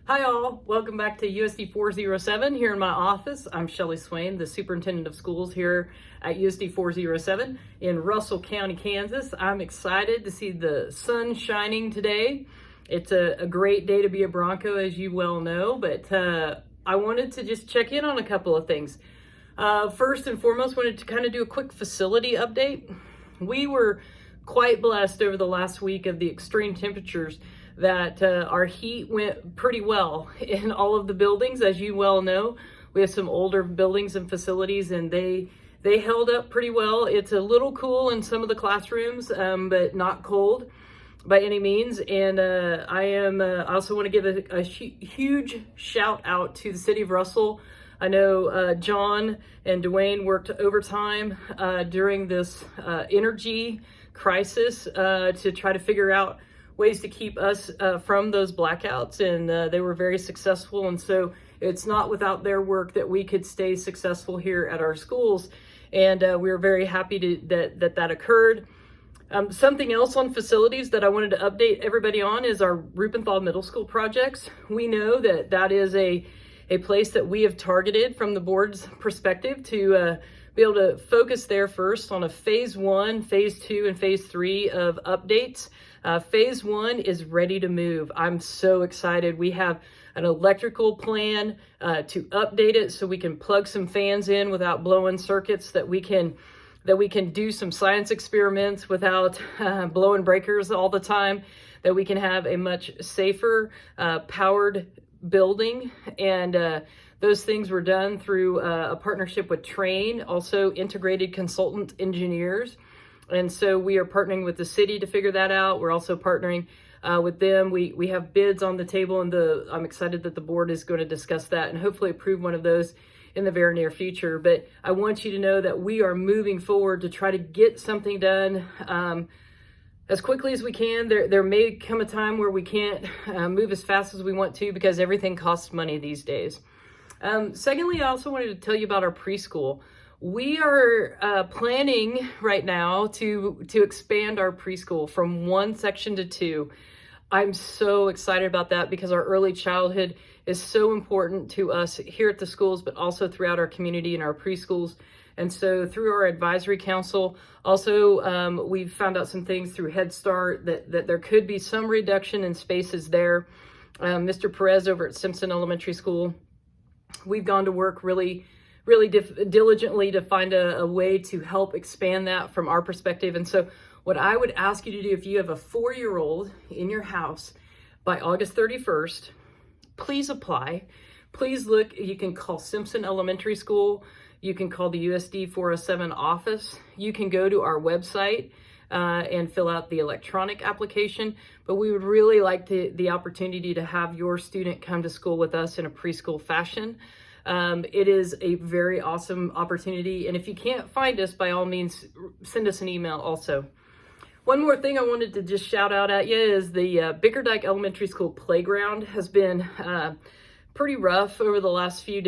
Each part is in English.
Hi all, welcome back to USD 407 here in my office. I'm Shelly Swayne, the Superintendent of Schools here at USD 407 in Russell County, Kansas. I'm excited to see the sun shining today. It's a great day to be a Bronco, as you well know, but I wanted to just check in on a couple of things. First and foremost, wanted to kind of do a quick facility update. We were quite blessed over the last week of the extreme temperatures that our heat went pretty well in all of the buildings. As you well know, we have some older buildings and facilities, and they held up pretty well. It's a little cool in some of the classrooms, but not cold by any means. And I also want to give a huge shout out to the city of Russell. I know John and Dwayne worked overtime during this energy crisis to try to figure out ways to keep us from those blackouts, and they were very successful. And so it's not without their work that we could stay successful here at our schools, and we were very happy that occurred. Something else on facilities that I wanted to update everybody on is our Rubenthal Middle School projects. We know that is a place that we have targeted from the board's perspective to be able to focus there first on a phase 1, phase 2, and phase 3 of updates. Phase 1 is ready to move. I'm so excited. We have an electrical plan to update it so we can plug some fans in without blowing circuits, that we can do some science experiments without blowing breakers all the time, that we can have a much safer powered building. And those things were done through a partnership with Train, also integrated consultant engineers. And so we are partnering with the city to figure that out. We're also partnering with them. We have bids on the table, and I'm excited that the board is going to discuss that and hopefully approve one of those in the very near future. But I want you to know that we are moving forward to try to get something done as quickly as we can. There may come a time where we can't move as fast as we want to because everything costs money these days. Secondly, I also wanted to tell you about our preschool. We are planning right now to expand our preschool from 1 section to 2. I'm so excited about that because our early childhood is so important to us here at the schools, but also throughout our community and our preschools. And so through our advisory council, also we've found out some things through Head Start that there could be some reduction in spaces there. Mr. Perez over at Simpson Elementary School, we've gone to work really diligently to find a way to help expand that from our perspective. And so what I would ask you to do, if you have a 4-year-old in your house by August 31st, please apply. Please look, you can call Simpson Elementary School. You can call the USD 407 office. You can go to our website and fill out the electronic application. But we would really like the opportunity to have your student come to school with us in a preschool fashion. It is a very awesome opportunity. And if you can't find us, by all means, send us an email also. One more thing I wanted to just shout out at you is the Bickerdike Elementary School playground has been pretty rough over the last few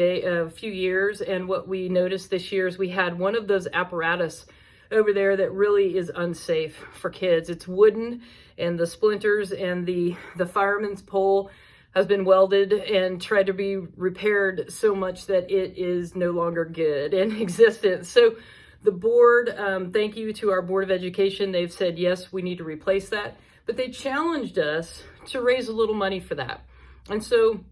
years. And what we noticed this year is we had one of those apparatus over there that really is unsafe for kids. It's wooden, and the splinters and the fireman's pole has been welded and tried to be repaired so much that it is no longer good in existence. So the board, thank you to our Board of Education. They've said, yes, we need to replace that. But they challenged us to raise a little money for that. And so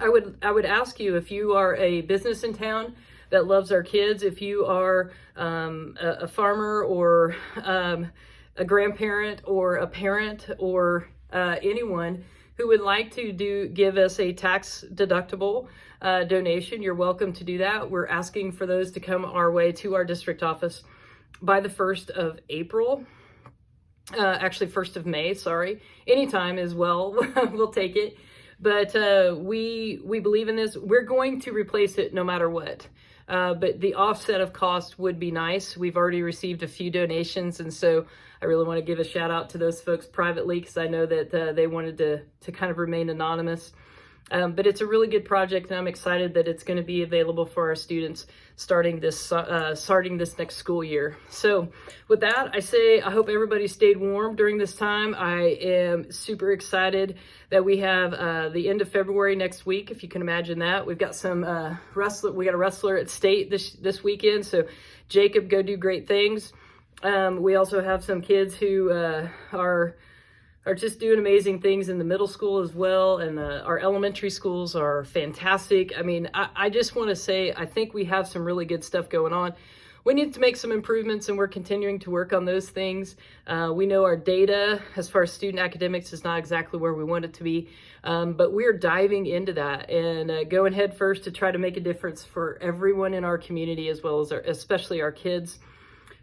I would ask you, if you are a business in town that loves our kids, if you are a farmer or a grandparent or a parent or anyone who would like to give us a tax deductible donation, you're welcome to do that. We're asking for those to come our way to our district office by the 1st of April. Actually 1st of May, sorry. Anytime as well, we'll take it. But we believe in this. We're going to replace it no matter what. But the offset of cost would be nice. We've already received a few donations, and so I really want to give a shout out to those folks privately, because I know that they wanted to kind of remain anonymous. But it's a really good project, and I'm excited that it's going to be available for our students starting this next school year. So with that, I say I hope everybody stayed warm during this time. I am super excited that we have the end of February next week, if you can imagine that. We've got some we got a wrestler at state this weekend, so Jacob, go do great things. We also have some kids who are just doing amazing things in the middle school as well, and our elementary schools are fantastic. I mean, I just want to say I think we have some really good stuff going on. We need to make some improvements, and we're continuing to work on those things. We know our data as far as student academics is not exactly where we want it to be, but we're diving into that and going head first to try to make a difference for everyone in our community, as well as especially our kids.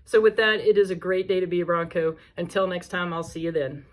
So with that, it is a great day to be a Bronco. Until next time, I'll see you then.